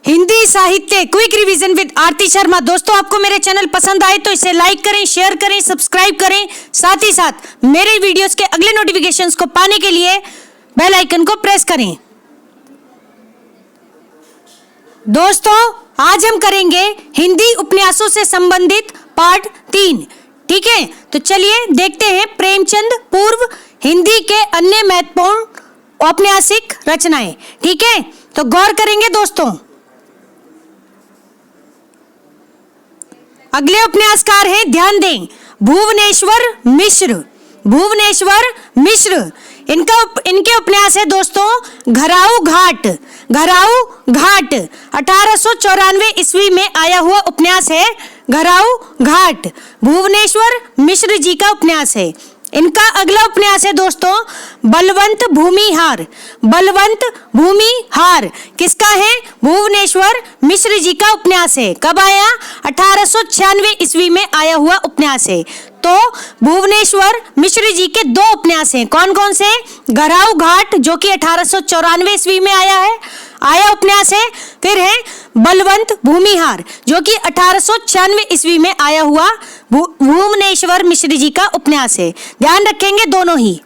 हिंदी साहित्य quick revision with आरती शर्मा। दोस्तों, आपको मेरे चैनल पसंद आए तो इसे लाइक करें, शेयर करें, सब्सक्राइब करें। साथ ही साथ मेरे वीडियोस के अगले नोटिफिकेशंस को पाने के लिए बेल आइकन को प्रेस करें। दोस्तों, आज हम करेंगे हिंदी उपन्यासों से संबंधित पार्ट 3। ठीक है, तो चलिए देखते हैं प्रेमचंद पूर्व हिंदी के अन्य महत्वपूर्ण औपन्यासिक रचनाएं। ठीक है, तो गौर करेंगे दोस्तों। अगले उपन्यासकार हैं, ध्यान दें, भुवनेश्वर मिश्र। भुवनेश्वर मिश्र, इनके उपन्यास है दोस्तों घराऊ घाट। घराऊ घाट 1894 ईस्वी में आया हुआ उपन्यास है घराऊ घाट। भुवनेश्वर मिश्र जी का उपन्यास है। इनका अगला उपन्यास है दोस्तों बलवंत भूमिहार। बलवंत भूमिहार किसका है? भुवनेश्वर मिश्र जी का उपन्यास है। कब आया? 1896 ईस्वी में आया हुआ उपन्यास है। तो भुवनेश्वर मिश्र जी के दो उपन्यास हैं। कौन कौन से? घराऊ घाट जो कि 1894 ईस्वी में आया उपन्यास है। फिर है बलवंत भूमिहार जो कि 1896 ईस्वी में आया हुआ भुवनेश्वर मिश्र जी का उपन्यास है। ध्यान रखेंगे दोनों ही।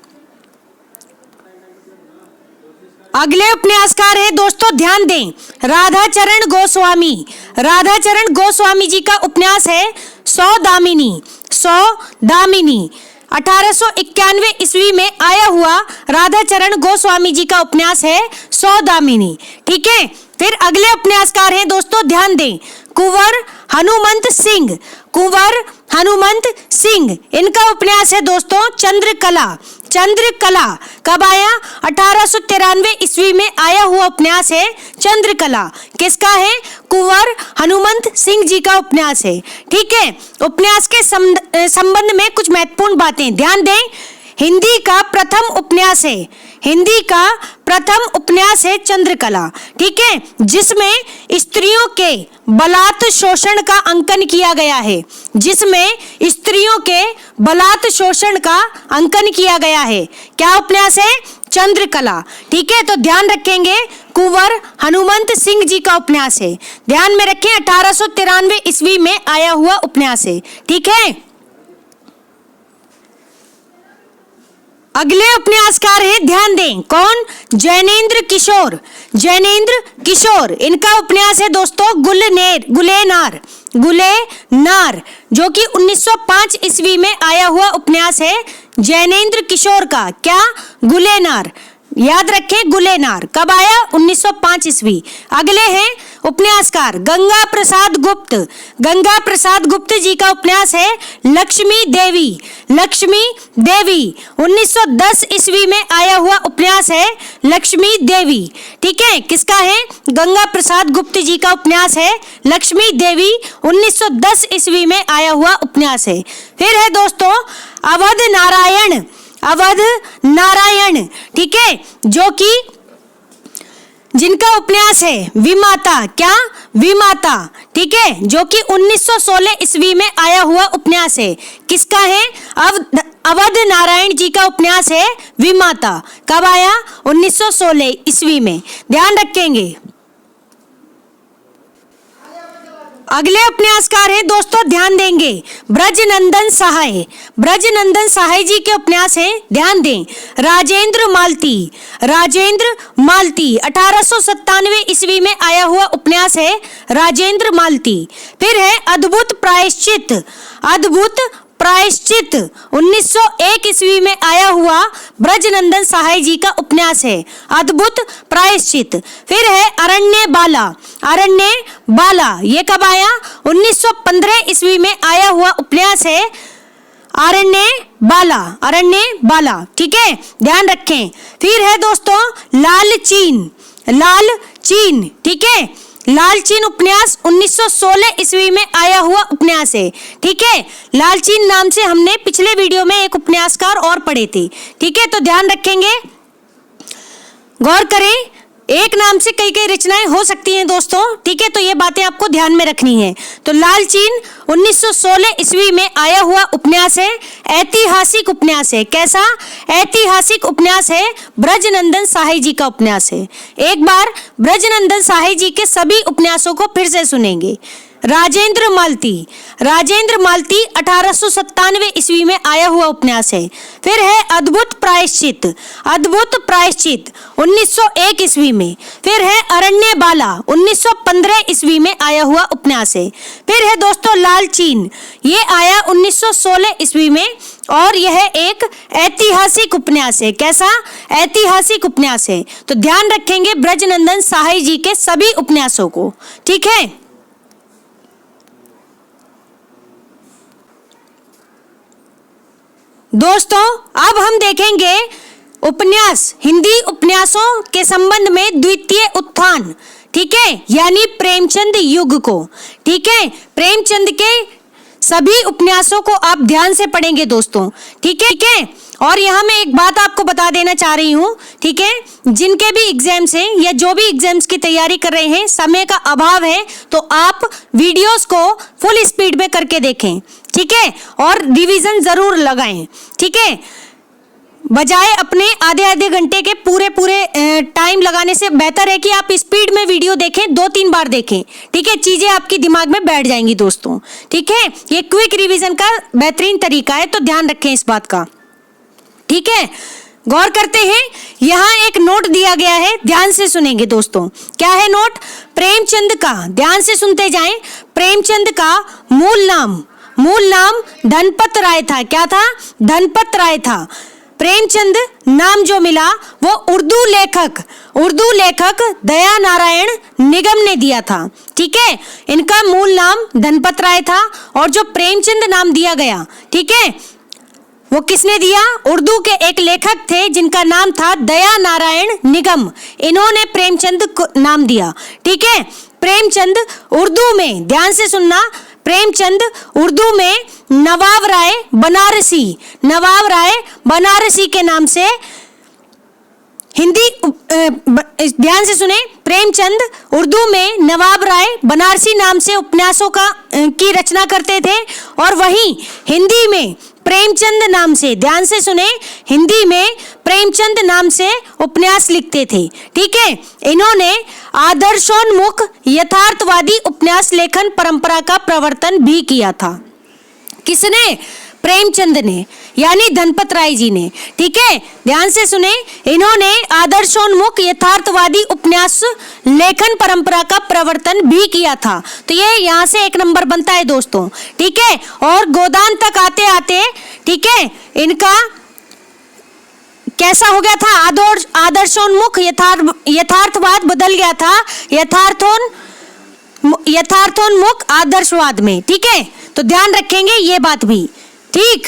अगले उपन्यासकार है दोस्तों, ध्यान दें, राधाचरण गोस्वामी। राधाचरण गोस्वामी जी का उपन्यास है सौदामिनी। सौदामिनी 1891 ईस्वी में आया हुआ राधाचरण गोस्वामी जी का उपन्यास है सौदामिनी। ठीक है, फिर अगले उपन्यासकार हैं दोस्तों, ध्यान दें, कुंवर हनुमंत सिंह। कुंवर हनुमंत सिंह, इनका उपन्यास है दोस्तों चंद्रकला। चंद्रकला कब आया? 1893 ईस्वी में आया हुआ उपन्यास है चंद्रकला। किसका है? कुंवर हनुमंत सिंह जी का उपन्यास है। ठीक है, उपन्यास के संबंध में कुछ महत्वपूर्ण बातें ध्यान दें। हिंदी का प्रथम उपन्यास है। हिंदी का प्रथम उपन्यास है चंद्रकला। ठीक है, जिसमें स्त्रियों के बलात् शोषण का अंकन किया गया है। जिसमें स्त्रियों के बलात् शोषण का अंकन किया गया है। क्या उपन्यास है? चंद्रकला। ठीक है, तो ध्यान रखेंगे कुंवर हनुमंत सिंह जी का उपन्यास है। ध्यान में रखें 1893 ईस्वी में आया हुआ उपन्यास है। ठीक है, अगले उपन्यासकार है, ध्यान दें, कौन? जैनेन्द्र किशोर। जैनेन्द्र किशोर, इनका उपन्यास है दोस्तों गुलेनार। गुलेनार जो कि 1905 ईस्वी में आया हुआ उपन्यास है जैनेन्द्र किशोर का। क्या? गुलेनार। याद रखें, गुलेनार कब आया? 1905 ईस्वी। अगले हैं उपन्यासकार गंगा प्रसाद गुप्त। गंगा प्रसाद गुप्त जी का उपन्यास है लक्ष्मी देवी। लक्ष्मी देवी 1910 ईस्वी में आया हुआ उपन्यास है लक्ष्मी देवी। ठीक है, किसका है? गंगा प्रसाद गुप्त जी का उपन्यास है लक्ष्मी देवी। 1910 ईस्वी में आया हुआ उपन्यास है। फिर है दोस्तों अवध नारायण। अवध नारायण, ठीक है, जो कि जिनका उपन्यास है विमाता। क्या? विमाता। ठीक है, जो कि 1916 ईस्वी में आया हुआ उपन्यास है। किसका है? अवध नारायण जी का उपन्यास है विमाता। कब आया? 1916 ईस्वी में। ध्यान रखेंगे। अगले उपन्यासकार हैं दोस्तों, ध्यान देंगे, ब्रजनंदन सहाय। ब्रजनंदन सहाय जी के उपन्यास हैं, ध्यान दें, राजेंद्र मालती। राजेंद्र मालती 1897 ईस्वी में आया हुआ उपन्यास है राजेंद्र मालती। फिर है अद्भुत प्रायश्चित। अद्भुत प्रायश्चित 1901 ईस्वी में आया हुआ ब्रजनंदन सहाय जी का उपन्यास है अद्भुत प्रायश्चित। फिर है अरण्य बाला। अरण्य बाला ये कब आया? 1915 ईस्वी में आया हुआ उपन्यास है अरण्य बाला। अरण्य बाला, ठीक है, ध्यान रखें। फिर है दोस्तों लाल चीन। लाल चीन, ठीक है, लालचीन उपन्यास 1916 ईस्वी में आया हुआ उपन्यास है। ठीक है, लालचीन नाम से हमने पिछले वीडियो में एक उपन्यासकार और पढ़े थे। ठीक है, तो ध्यान रखेंगे, गौर करें। एक नाम नाम से कई कई रचनाएं हो सकती हैं दोस्तों, ठीक है, तो ये बातें आपको ध्यान में रखनी है। तो लालचीन 1916 ईस्वी में आया हुआ उपन्यास है, ऐतिहासिक उपन्यास है। कैसा? ऐतिहासिक उपन्यास है, ब्रजनंदन साहई जी का उपन्यास है। एक बार ब्रजनंदन साहई जी के सभी उपन्यासों को फिर से सुनेंगे। राजेंद्र मालती, राजेंद्र मालती 1897 ईस्वी में आया हुआ उपन्यास है। फिर है अद्भुत प्रायश्चित, अद्भुत प्रायश्चित 1901 ईस्वी में। फिर है अरण्य बाला 1915 ईस्वी में आया हुआ उपन्यास है। फिर है दोस्तों लालचीन, ये आया 1916 ईस्वी में और यह एक ऐतिहासिक उपन्यास है। कैसा? ऐतिहासिक उपन्यास है। तो ध्यान रखेंगे ब्रजनंदन साहई जी के सभी उपन्यासों को, ठीक है। दोस्तों अब हम देखेंगे उपन्यास, हिंदी उपन्यासों के संबंध में द्वितीय उत्थान, ठीक है, यानी प्रेमचंद युग को, ठीक है। प्रेमचंद के सभी उपन्यासों को आप ध्यान से पढ़ेंगे दोस्तों, ठीक है, ठीक है। और यहाँ मैं एक बात आपको बता देना चाह रही हूँ, ठीक है, जिनके भी एग्जाम्स हैं या जो भी एग्जाम्स की तैयारी कर रहे हैं, समय का अभाव है, तो आप वीडियोस को फुल स्पीड में करके देखें, ठीक है, और रिवीजन जरूर लगाएं, ठीक है। बजाय अपने आधे आधे घंटे के पूरे टाइम लगाने से बेहतर है कि आप स्पीड में वीडियो देखें, 2-3 बार देखें, ठीक है, चीजें आपके दिमाग में बैठ जाएंगी दोस्तों, ठीक है। ये क्विक रिवीजन का बेहतरीन तरीका है, तो ध्यान रखें इस बात का, ठीक है। गौर करते हैं, यहाँ एक नोट दिया गया है, ध्यान से सुनेंगे दोस्तों। क्या है नोट? प्रेमचंद का, ध्यान से सुनते जाएं, प्रेमचंद का मूल नाम धनपत राय था। क्या था? धनपत राय था। प्रेमचंद नाम जो मिला वो उर्दू लेखक दया नारायण निगम ने दिया था, ठीक है। इनका मूल नाम धनपत राय था और जो प्रेमचंद नाम दिया गया, ठीक है, वो किसने दिया? उर्दू के एक लेखक थे जिनका नाम था दया नारायण निगम, इन्होंने प्रेमचंद को नाम दिया, ठीक है। प्रेमचंद उर्दू में, ध्यान से सुनना, प्रेमचंद उर्दू में नवाब राय बनारसी के नाम से हिंदी, ध्यान से सुने, प्रेमचंद उर्दू में नवाब राय बनारसी नाम से उपन्यासों की रचना करते थे और वहीं हिंदी में प्रेमचंद नाम से, ध्यान से सुने, हिंदी में प्रेमचंद नाम से उपन्यास लिखते थे, ठीक है। इन्होंने आदर्शोन्मुख यथार्थवादी उपन्यास लेखन परंपरा का प्रवर्तन भी किया था। किसने? प्रेमचंद ने, यानी धनपत राय जी ने, ठीक है। ध्यान से सुने, इन्होंने आदर्शोन्मुख यथार्थवादी उपन्यास लेखन परंपरा का प्रवर्तन भी किया था। तो ये यहाँ से 1 नंबर बनता है दोस्तों, ठीक है। और गोदान तक आते आते, ठीक है, इनका कैसा हो गया था? आदर्शोन्मुख यथार्थवाद बदल गया था यथार्थोन्मुख आदर्शवाद में, ठीक है। तो ध्यान रखेंगे ये बात भी, ठीक।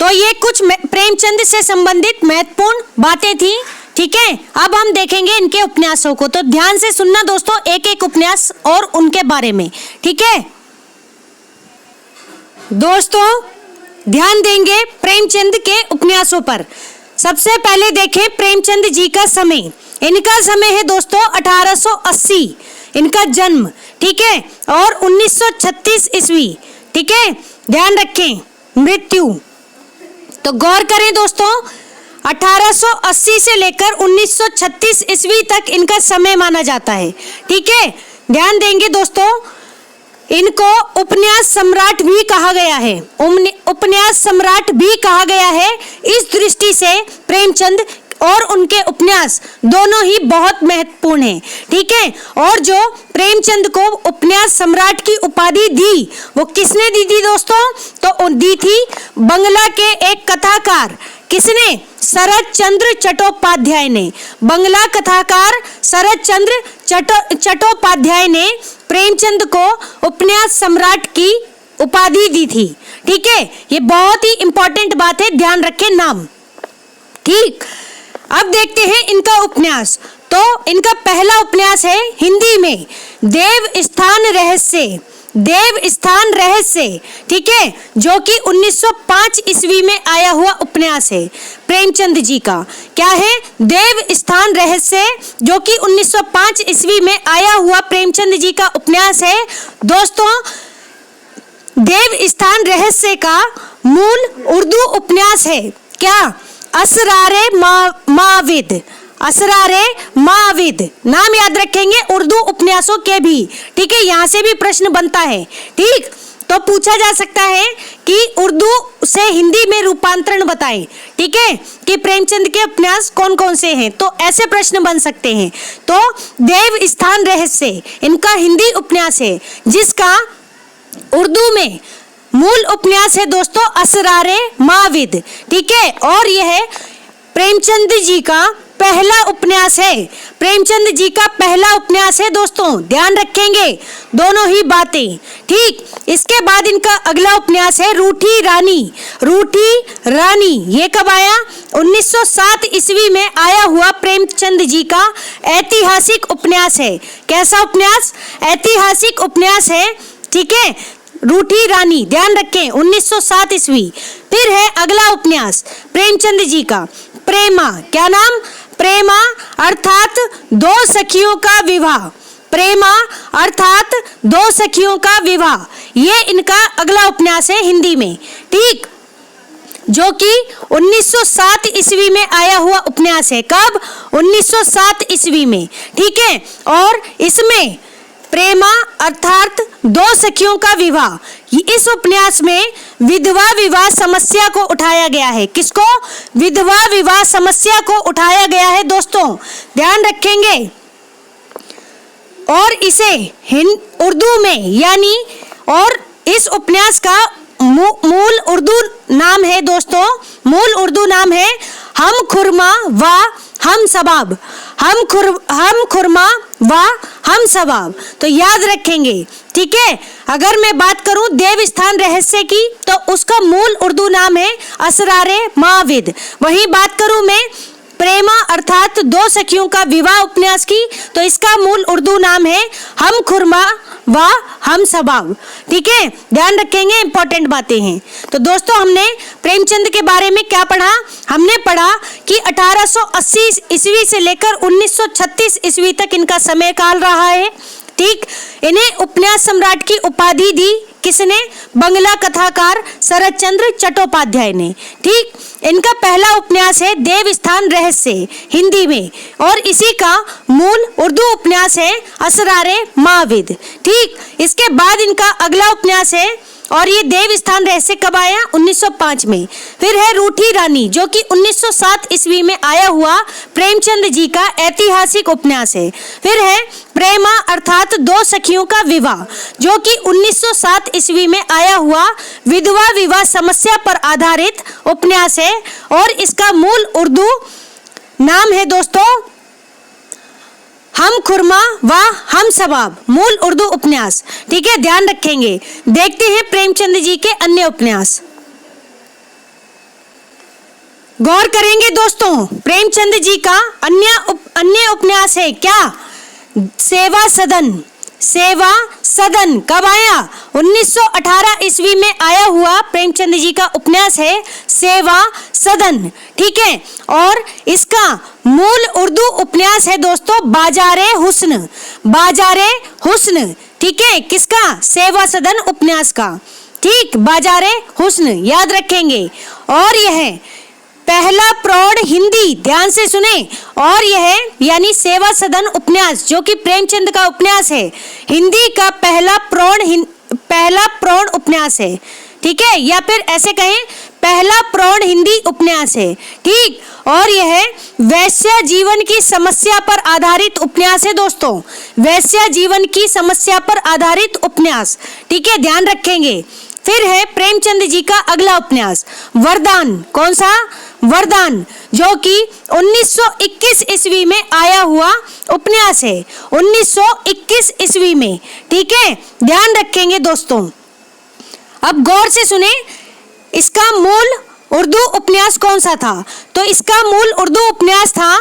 तो ये कुछ प्रेमचंद से संबंधित महत्वपूर्ण बातें थी, ठीक है। अब हम देखेंगे इनके उपन्यासों को, तो ध्यान से सुनना दोस्तों, एक एक उपन्यास और उनके बारे में, ठीक है। दोस्तों ध्यान देंगे प्रेमचंद के उपन्यासों पर। सबसे पहले देखें प्रेमचंद जी का समय। इनका समय है दोस्तों 1880 इनका जन्म, ठीक है, और 1936 ईस्वी, ठीक है। ध्यान रखें मृत्यु, तो गौर करें दोस्तों, 1880 से लेकर 1936 ईस्वी तक इनका समय माना जाता है, ठीक है। ध्यान देंगे दोस्तों, इनको उपन्यास सम्राट भी कहा गया है, उपन्यास सम्राट भी कहा गया है। इस दृष्टि से प्रेमचंद और उनके उपन्यास दोनों ही बहुत महत्वपूर्ण हैं, ठीक है। और जो प्रेमचंद को उपन्यास सम्राट की उपाधि दी, वो किसने दी थी दोस्तों? तो दी थी बंगला के एक कथाकार, किसने? शरद चंद्र चट्टोपाध्याय ने। बंगला कथाकार शरद चंद्र चट्टोपाध्याय ने प्रेमचंद को उपन्यास सम्राट की उपाधि दी थी, ठीक है। ये बहुत ही इंपॉर्टेंट बात है, ध्यान रखें नाम, ठीक। अब देखते हैं इनका उपन्यास। तो इनका पहला उपन्यास है हिंदी में देव स्थान रहस्य, देव स्थान रहस्य, ठीक है, जो कि 1905 ईस्वी में आया हुआ उपन्यास है प्रेमचंद जी का। क्या है? देव स्थान रहस्य, जो कि 1905 ईस्वी में आया हुआ प्रेमचंद जी का उपन्यास है। दोस्तों, देव स्थान रहस्य का मूल उर्दू उपन्यास है क्या? असरारे माविद, असरारे माविद, नाम याद रखेंगे उर्दू उपन्यासों के भी, ठीक है, यहाँ से भी प्रश्न बनता है, ठीक। तो पूछा जा सकता है कि उर्दू से हिंदी में रूपांतरण बताएं, ठीक है, कि प्रेमचंद के उपन्यास कौन कौन से हैं, तो ऐसे प्रश्न बन सकते हैं। तो देव स्थान रहस्य इनका हिंदी उपन्यास है, जिसका उर्दू में मूल उपन्यास है दोस्तों असरारे माविद, ठीक है, और यह प्रेमचंद जी का पहला उपन्यास है, प्रेमचंद जी का पहला उपन्यास है दोस्तों, ध्यान रखेंगे दोनों ही बातें, ठीक। इसके बाद इनका अगला उपन्यास है रूठी रानी। रूठी रानी ये कब आया? 1907 ईस्वी में आया हुआ प्रेमचंद जी का ऐतिहासिक उपन्यास है। कैसा उपन्यास? ऐतिहासिक उपन्यास है, ठीक है, रूठी रानी, ध्यान रखें, 1907 ईस्वी। फिर है अगला उपन्यास प्रेमचंद जी का प्रेमा। क्या नाम? प्रेमा अर्थात दो सखियों का विवाह। प्रेमा अर्थात दो सखियों का विवाह, ये इनका अगला उपन्यास है हिंदी में, ठीक, जो कि 1907 ईस्वी में आया हुआ उपन्यास है। कब? 1907 ईस्वी में, ठीक है। और इसमें प्रेमा अर्थात दो सखियों का विवाह, इस उपन्यास में विधवा विवाह समस्या को उठाया गया है। किसको? विधवा विवाह समस्या को उठाया गया है दोस्तों, ध्यान रखेंगे। और इसे उर्दू में यानी, और इस उपन्यास का मूल उर्दू नाम है दोस्तों, मूल उर्दू नाम है हम खुरमा व हम सबाब। हम खुरमा व हम सबाब, तो याद रखेंगे, ठीक है। अगर मैं बात करूं देव स्थान रहस्य की, तो उसका मूल उर्दू नाम है असरारे माविद। वहीं बात करूं मैं प्रेमा अर्थात दो सखियों का विवाह उपन्यास की, तो इसका मूल उर्दू नाम है हम खुरमा व हम सबाब, ठीक है, ध्यान रखेंगे, इंपॉर्टेंट बातें हैं। तो दोस्तों, हमने प्रेमचंद के बारे में क्या पढ़ा? हमने पढ़ा कि 1880 ईस्वी से लेकर 1936 ईस्वी तक इनका समय काल रहा है, ठीक। इन्हें उपन्यास सम्राट की उपाधि दी किसने? बंगला कथाकार शरद चंद्र चट्टोपाध्याय ने, ठीक। इनका पहला उपन्यास है देव स्थान रहस्य हिंदी में, और इसी का मूल उर्दू उपन्यास है असरारे माविद, ठीक। इसके बाद इनका अगला उपन्यास है, और ये देव स्थान रहस्य कब आया? 1905 में। फिर है रूठी रानी, जो कि 1907 ईस्वी में आया हुआ प्रेमचंद जी का ऐतिहासिक उपन्यास है। फिर है प्रेमा अर्थात दो सखियों का विवाह, जो कि 1907 ईस्वी में आया हुआ विधवा विवाह समस्या पर आधारित उपन्यास है, और इसका मूल उर्दू नाम है दोस्तों हम खुरमा व हम सबाब, मूल उर्दू उपन्यास, ठीक है, ध्यान रखेंगे। देखते हैं प्रेमचंद जी के अन्य उपन्यास, गौर करेंगे दोस्तों। प्रेमचंद जी का अन्य उपन्यास है क्या? सेवा सदन। सेवा सदन कब आया? 1918 ईस्वी में आया हुआ प्रेमचंद जी का उपन्यास है सेवा सदन, ठीक है। और इसका मूल उर्दू उपन्यास है दोस्तों बाजारे हुस्न। बाजारे हुस्न, ठीक है, किसका? सेवा सदन उपन्यास का, ठीक, बाजारे हुस्न, याद रखेंगे। और यह पहला प्रौढ़ हिंदी, ध्यान से सुने, और यह यानी सेवा सदन उपन्यास जो कि प्रेमचंद का उपन्यास है, हिंदी का पहला प्रौढ़ उपन्यास है, ठीक है, या फिर ऐसे कहें पहला प्रौढ़ हिंदी उपन्यास है, ठीक। और यह वैश्य जीवन की समस्या पर आधारित उपन्यास है दोस्तों, वैश्य जीवन की समस्या पर आधारित उपन्यास, ठीक है, ध्यान रखेंगे। फिर है प्रेमचंद जी का अगला उपन्यास वरदान। कौन सा? वरदान, जो कि 1921 ईस्वी में आया हुआ उपन्यास है, 1921 ईस्वी में, ठीक है, ध्यान रखेंगे दोस्तों। अब गौर से सुने, इसका मूल उर्दू उपन्यास कौन सा था? तो इसका मूल उर्दू उपन्यास था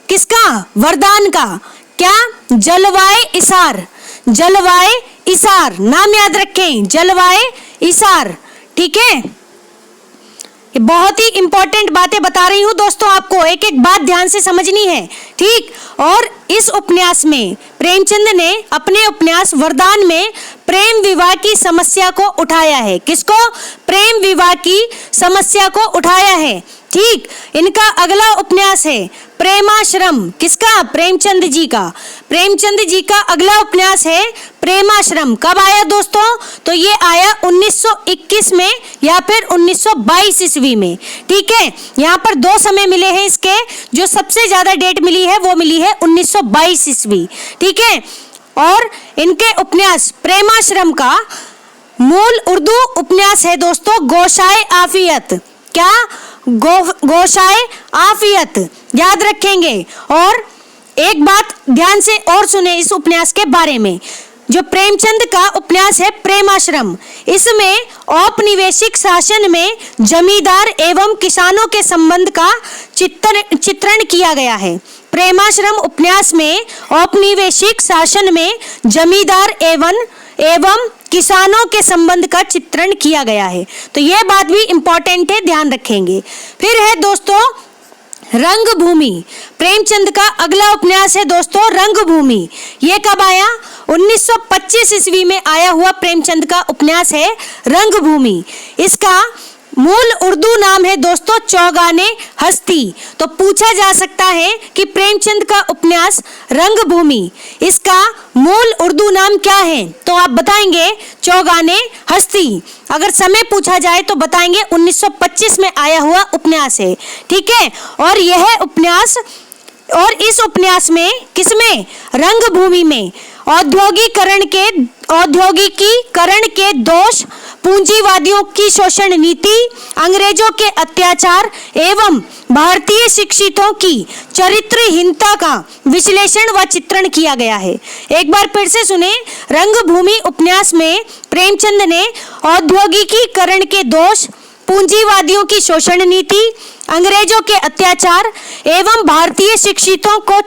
किसका? वरदान का। क्या? जलवाए इसार। जलवाए इसार, नाम याद रखें, जलवाए इसार। ठीक है, ये बहुत ही इंपॉर्टेंट बातें बता रही हूं दोस्तों, आपको एक एक बात ध्यान से समझनी है। ठीक, और इस उपन्यास में प्रेमचंद ने अपने उपन्यास वरदान में प्रेम विवाह की समस्या को उठाया है। किसको? प्रेम विवाह की समस्या को उठाया है। ठीक, इनका अगला उपन्यास है प्रेमाश्रम। किसका? प्रेमचंद जी का। प्रेमचंद जी का अगला उपन्यास है प्रेमाश्रम। कब आया दोस्तों? तो ये आया 1921 में या फिर 1922 ईस्वी में। ठीक है, यहाँ पर दो समय मिले हैं इसके, जो सबसे ज्यादा डेट मिली है वो मिली है 1922 ईस्वी। ठीक है, और इनके उपन्यास प्रेमाश्रम का मूल उर्दू उपन्यास है दोस्तों गोशाए आफियत। क्या? गोशाए आफियत, याद रखेंगे। और एक बात ध्यान से और सुने इस उपन्यास के बारे में, जो प्रेमचंद का उपन्यास है प्रेमाश्रम, इसमें औपनिवेशिक शासन में जमींदार एवं किसानों के संबंध का चित्रण किया गया है। प्रेमाश्रम उपन्यास में औपनिवेशिक शासन में जमींदार एवं किसानों के संबंध का चित्रण किया गया है। तो यह बात भी इंपॉर्टेंट है, ध्यान रखेंगे। फिर है दोस्तों रंगभूमि। प्रेमचंद का अगला उपन्यास है दोस्तों रंगभूमि। ये कब आया? 1925 ईस्वी में आया हुआ प्रेमचंद का उपन्यास है रंगभूमि। इसका मूल उर्दू नाम है दोस्तों चौगाने हस्ती। तो पूछा जा सकता है कि प्रेमचंद का उपन्यास रंगभूमि, इसका मूल उर्दू नाम क्या है? तो आप बताएंगे चौगाने हस्ती। अगर समय पूछा जाए तो बताएंगे 1925 में आया हुआ उपन्यास है। ठीक है, और यह उपन्यास, और इस उपन्यास में किसमें? रंगभूमि में औद्योगिकीकरण के दोष, पूंजीवादियों की शोषण नीति, अंग्रेजों के अत्याचार एवं भारतीय शिक्षितों की चरित्रहीनता का विश्लेषण व चित्रण किया गया है। एक बार फिर से सुने, रंगभूमि उपन्यास में प्रेमचंद ने औद्योगिकीकरण के दोष, पूंजीवादियों की शोषण नीति, अंग्रेजों के अत्याचार एवं भारतीय शिक्षितों को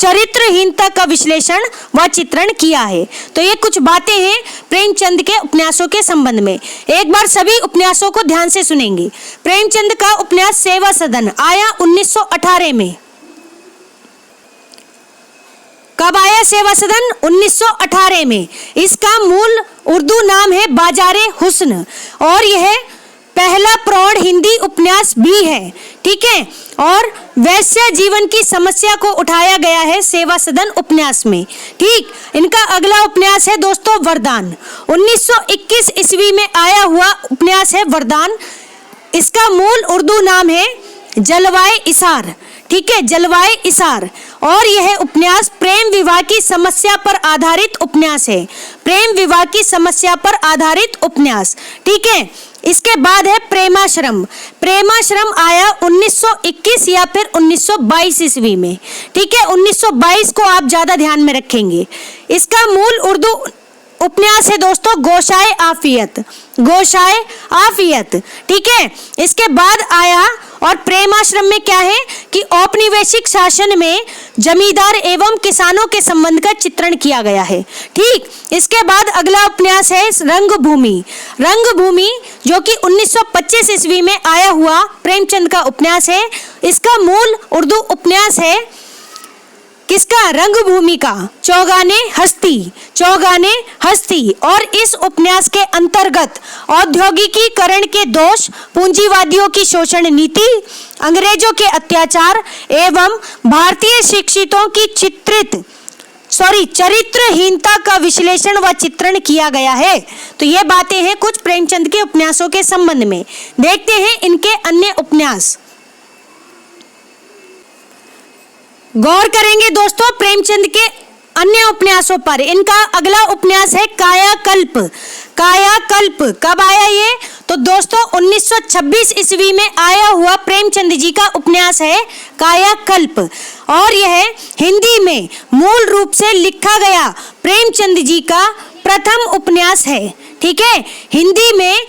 चरित्रहीनता का विश्लेषण व चित्रण किया है। तो ये कुछ बातें हैं प्रेमचंद के उपन्यासों के संबंध में। एक बार सभी उपन्यासों को ध्यान से सुनेंगे। प्रेमचंद का उपन्यास सेवा सदन आया 1918 में। कब आया सेवा सदन? 1918 में। इसका मूल उर्दू नाम है बाजारे हुस्न, और यह पहला प्रौढ़ हिंदी उपन्यास भी है। ठीक है, और वैश्य जीवन की समस्या को उठाया गया है सेवा सदन उपन्यास में। ठीक, इनका अगला उपन्यास है दोस्तों वरदान। 1921 ईस्वी में आया हुआ उपन्यास है वरदान। इसका मूल उर्दू नाम है जलवाए इसार। ठीक है, जलवाए इसार, और यह उपन्यास प्रेम विवाह की समस्या पर आधारित उपन्यास है। प्रेम विवाह की समस्या पर आधारित उपन्यास। ठीक है, इसके बाद है प्रेमाश्रम। प्रेमाश्रम आया 1921 या फिर 1922 ईस्वी में। ठीक है, 1922 को आप ज्यादा ध्यान में रखेंगे। इसका मूल उर्दू उपन्यास है दोस्तों गोशाए आफियत। गोशाए आफियत। ठीक है, इसके बाद आया, और प्रेमाश्रम में क्या है कि औपनिवेशिक शासन में जमींदार एवं किसानों के संबंध का चित्रण किया गया है। ठीक, इसके बाद अगला उपन्यास है रंगभूमि। रंगभूमि जो कि 1925 ईस्वी में आया हुआ प्रेमचंद का उपन्यास है। इसका मूल उर्दू उपन्यास है किसका? रंगभूमि का चौगाने हस्ती। चौगाने हस्ती, और इस उपन्यास के अंतर्गत औद्योगिकीकरण के दोष, पूंजीवादियों की शोषण नीति, अंग्रेजों के अत्याचार एवं भारतीय शिक्षितों की चरित्रहीनता का विश्लेषण व चित्रण किया गया है। तो ये बातें हैं कुछ प्रेमचंद के उपन्यासों के संबंध में। देखते हैं इनके अन्य उपन्यास। गौर करेंगे दोस्तों प्रेमचंद के अन्य उपन्यासों पर। इनका अगला उपन्यास है कायाकल्प। कायाकल्प कब आया ये? तो दोस्तों 1926 ईस्वी में आया हुआ प्रेमचंद जी का उपन्यास है कायाकल्प, और यह हिंदी में मूल रूप से लिखा गया प्रेमचंद जी का प्रथम उपन्यास है। ठीक है, हिंदी में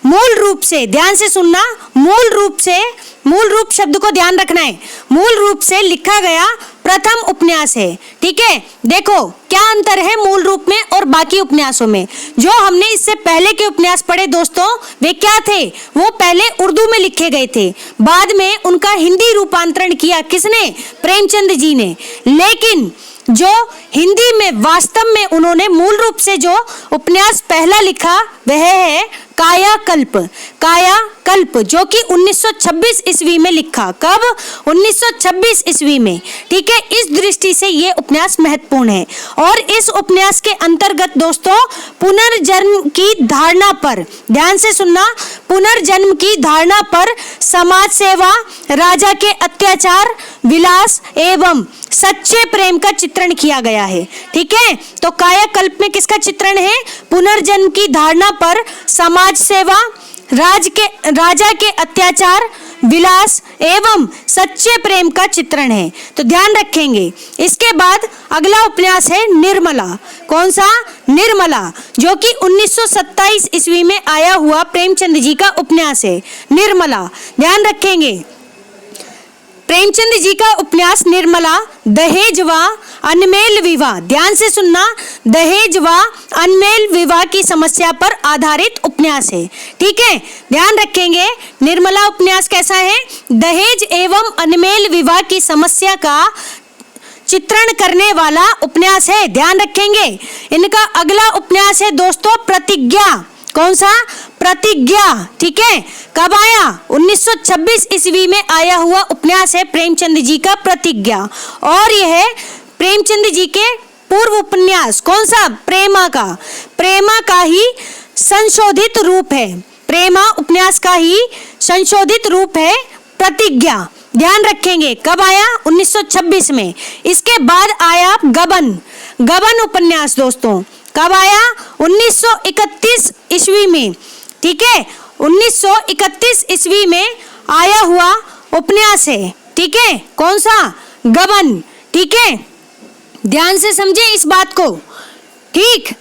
मूल रूप से, ध्यान से सुनना, मूल रूप शब्द को ध्यान रखना है, मूल रूप से लिखा गया प्रथम उपन्यास है। ठीक है, देखो क्या अंतर है मूल रूप में और बाकी उपन्यासों में। जो हमने इससे पहले के उपन्यास पढ़े दोस्तों, वे क्या थे, वो पहले उर्दू में लिखे गए थे, बाद में उनका हिंदी रूपांतरण किया किसने, प्रेमचंद जी ने। लेकिन जो हिंदी में वास्तव में उन्होंने मूल रूप से जो उपन्यास पहला लिखा वह है कायाकल्प। कायाकल्प जो कि 1926 ईस्वी में लिखा। कब, 1926 ईस्वी में। ठीक है, इस दृष्टि से ये उपन्यास महत्वपूर्ण है। और इस उपन्यास के अंतर्गत दोस्तों पुनर्जन्म की धारणा पर, ध्यान से सुनना, पुनर्जन्म की धारणा पर समाज सेवा, राजा के अत्याचार, विलास एवं सच्चे प्रेम का चित्रण किया गया है। ठीक है, तो कायाकल्प में किसका चित्रण है, पुनर्जन्म की धारणा पर समाज सेवा, राजा के अत्याचार, विलास एवं सच्चे प्रेम का चित्रण है। तो ध्यान रखेंगे। इसके बाद अगला उपन्यास है निर्मला। कौन सा, निर्मला, जो कि 1927 ईस्वी में आया हुआ प्रेमचंद जी का उपन्यास है निर्मला। ध्यान रखेंगे, प्रेमचंद जी का उपन्यास निर्मला दहेज व अनमेल विवाह, ध्यान से सुनना, दहेज व अनमेल विवाह की समस्या पर आधारित उपन्यास है। ठीक है, ध्यान रखेंगे, निर्मला उपन्यास कैसा है, दहेज एवं अनमेल विवाह की समस्या का चित्रण करने वाला उपन्यास है। ध्यान रखेंगे। इनका अगला उपन्यास है दोस्तों प्रतिज्ञा। कौन सा, प्रतिज्ञा। ठीक है, कब आया, 1926 ईस्वी में आया हुआ उपन्यास है प्रेमचंद जी का प्रतिज्ञा। और यह प्रेमचंद जी के पूर्व उपन्यास कौन सा, प्रेमा का ही संशोधित रूप है। प्रेमा उपन्यास का ही संशोधित रूप है प्रतिज्ञा। ध्यान रखेंगे, कब आया, 1926 में। इसके बाद आया गबन उपन्यास दोस्तों, कब आया, 1931 ईस्वी में। ठीक है, 1931 ईस्वी में आया हुआ उपन्यास है। ठीक है, कौन सा, गबन। ठीक है, ध्यान से समझे इस बात को। ठीक,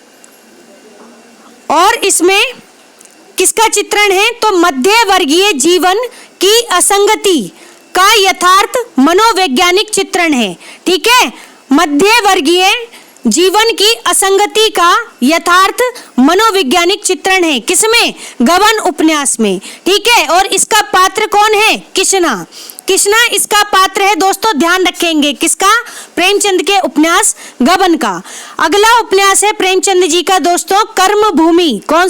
और इसमें किसका चित्रण है, तो मध्य वर्गीय जीवन की असंगति का यथार्थ मनोवैज्ञानिक चित्रण है। ठीक है, मध्य वर्गीय जीवन की असंगति का यथार्थ मनोवैज्ञानिक चित्रण है किसमें, गबन उपन्यास में। ठीक है, और इसका पात्र कौन है, कृष्णा इसका पात्र है दोस्तों। ध्यान रखेंगे, किसका, प्रेमचंद के उपन्यास गबन का। अगला उपन्यास है प्रेमचंद जी का दोस्तों कर्मभूमि। कौन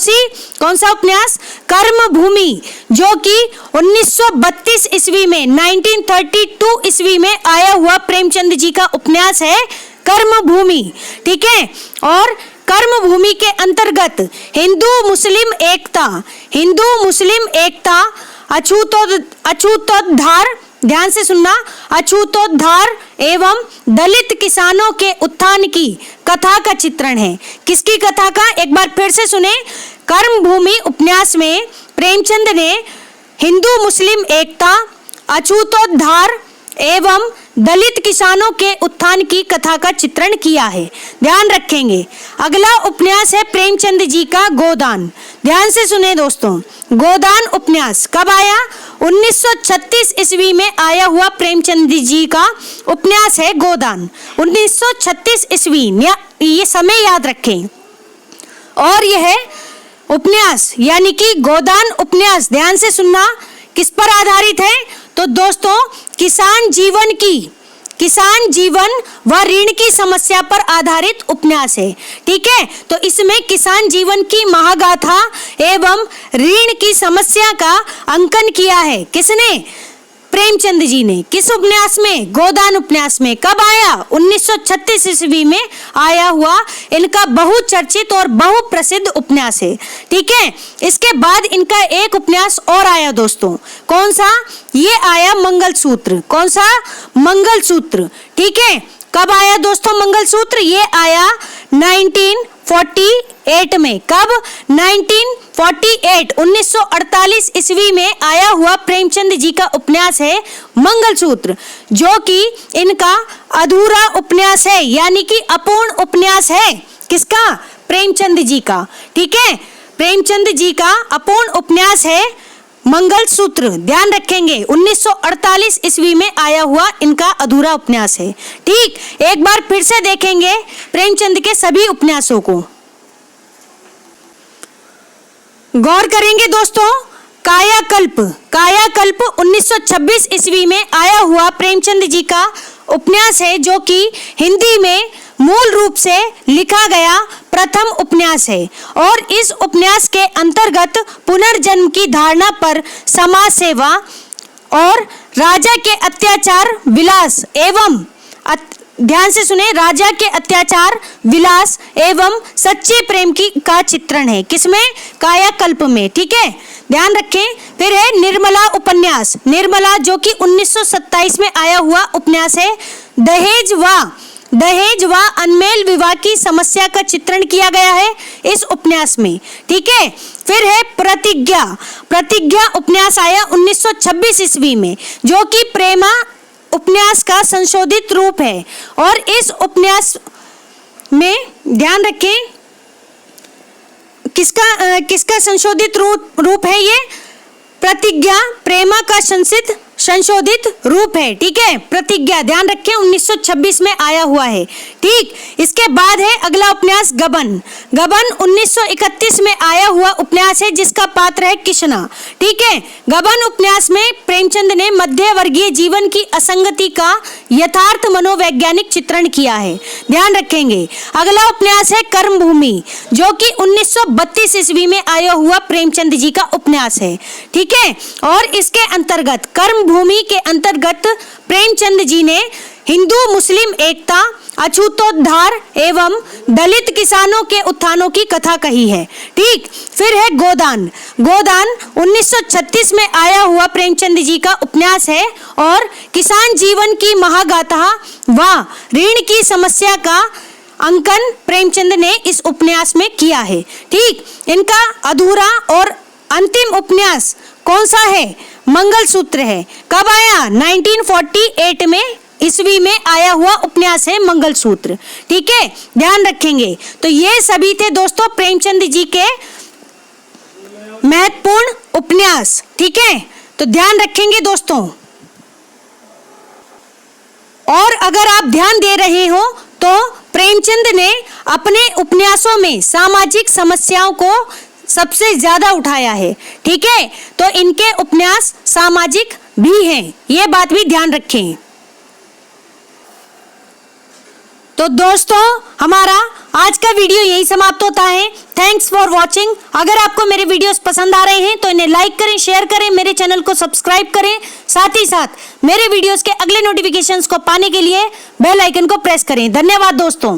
सा उपन्यास, कर्मभूमि, जो कि 1932 ईस्वी में, 1932 ईस्वी में आया हुआ प्रेमचंद जी का उपन्यास है कर्मभूमि। ठीक है, और कर्मभूमि के अंतर्गत हिंदू मुस्लिम एकता, अछूतोद्धार, ध्यान से सुनना, अछूतोद्धार एवं दलित किसानों के उत्थान की कथा का चित्रण है। किसकी कथा का, एक बार फिर से सुने। कर्मभूमि उपन्यास में प्रेमचंद ने हिंदू मुस्लिम एकता, अछूतोद्धार एवं दलित किसानों के उत्थान की कथा का चित्रण किया है। ध्यान रखेंगे। अगला उपन्यास है प्रेमचंद जी का गोदान। ध्यान से सुने दोस्तों, गोदान उपन्यास कब आया, 1936 ईस्वी में आया हुआ प्रेमचंद जी का उपन्यास है गोदान। 1936 ईस्वी, ये समय याद रखें। और यह उपन्यास यानी कि गोदान उपन्यास, ध्यान से सुनना, किस पर आधारित है, तो दोस्तों किसान जीवन व ऋण की समस्या पर आधारित उपन्यास है। ठीक है, तो इसमें किसान जीवन की महागाथा एवं ऋण की समस्या का अंकन किया है किसने, प्रेमचंद जी ने। किस उपन्यास में, गोदान उपन्यास में। कब आया, 1936 ईस्वी में आया हुआ इनका बहुचर्चित और बहुप्रसिद्ध उपन्यास है। ठीक है, इसके बाद इनका एक उपन्यास और आया दोस्तों। कौन सा, ये आया मंगलसूत्र। कौन सा, मंगलसूत्र। ठीक है, कब आया दोस्तों मंगलसूत्र, ये आया 1948 में। कब, 1948 ईस्वी में आया हुआ प्रेमचंद जी का उपन्यास है मंगलसूत्र, जो कि इनका अधूरा उपन्यास है, यानी कि अपूर्ण उपन्यास है। किसका, प्रेमचंद जी का। ठीक है, प्रेमचंद जी का अपूर्ण उपन्यास है मंगलसूत्र, ध्यान रखेंगे 1948 ईस्वी में आया हुआ इनका अधूरा उपन्यास है। ठीक, एक बार फिर से देखेंगे प्रेमचंद के सभी उपन्यासों को, गौर करेंगे दोस्तों। कायाकल्प, कायाकल्प 1926 ईस्वी में आया हुआ प्रेमचंद जी का उपन्यास है, जो कि हिंदी में मूल रूप से लिखा गया प्रथम उपन्यास है और इस उपन्यास के अंतर्गत पुनर्जन्म की धारणा पर समाज सेवा और राजा के अत्याचार विलास एवं ध्यान से सुने, राजा के अत्याचार विलास एवं सच्चे प्रेम की का चित्रण है। किसमें? कायाकल्प में। ठीक है, ध्यान रखें। फिर है निर्मला उपन्यास, निर्मला जो कि 1927 में आया हुआ उपन्यास है। दहेज व अनमेल विवाह की समस्या का चित्रण किया गया है इस उपन्यास में। ठीक है, फिर है प्रतिज्ञा, प्रतिज्ञा उपन्यास आया 1926 ईस्वी में, जो कि प्रेमा उपन्यास का संशोधित रूप है और इस उपन्यास में ध्यान रखें किसका संशोधित रूप है ये? प्रतिज्ञा प्रेमा का संशोधित रूप है। ठीक है, प्रतिज्ञा ध्यान रखें 1926 में आया हुआ है। ठीक, इसके बाद है अगला उपन्यास गबन। गबन 1931 में आया हुआ उपन्यास है जिसका पात्र है कृष्णा। ठीक है, गबन उपन्यास में प्रेमचंद ने मध्य वर्गीय जीवन की असंगति का यथार्थ मनोवैज्ञानिक चित्रण किया है। ध्यान रखेंगे। अगला उपन्यास है कर्मभूमि, जो कि 1932 ईस्वी में आया हुआ प्रेमचंद जी का उपन्यास है। ठीक है, और इसके अंतर्गत कर्मभूमि के अंतर्गत प्रेमचंद जी ने हिंदू मुस्लिम एकता, अछूतोद्धार एवं दलित किसानों के उत्थानों की कथा कही है। ठीक, फिर है गोदान। गोदान 1936 में आया हुआ प्रेमचंद जी का उपन्यास है और किसान जीवन की महागाथा व ऋण की समस्या का अंकन प्रेमचंद ने इस उपन्यास में किया है। ठीक, इनका अधूरा और अंतिम उपन्यास कौन सा है? मंगलसूत्र है। कब आया? 1948 में ईस्वी में आया हुआ उपन्यास है मंगलसूत्र। ठीक है, ध्यान रखेंगे। तो ये सभी थे दोस्तों प्रेमचंद जी के महत्वपूर्ण उपन्यास। ठीक है, तो ध्यान रखेंगे दोस्तों। और अगर आप ध्यान दे रहे हो तो प्रेमचंद ने अपने उपन्यासों में सामाजिक समस्याओं को सबसे ज्यादा उठाया है। ठीक है, तो इनके उपन्यास सामाजिक भी हैं, ये बात भी ध्यान रखें। तो दोस्तों हमारा आज का वीडियो यही समाप्त होता है। Thanks for watching. अगर आपको मेरे वीडियोस पसंद आ रहे हैं तो इन्हें लाइक करें, शेयर करें, मेरे चैनल को सब्सक्राइब करें। साथ ही साथ मेरे वीडियोस के अगले नोटिफिकेशंस को पाने के लिए बेल आइकन को प्रेस करें। धन्यवाद दोस्तों।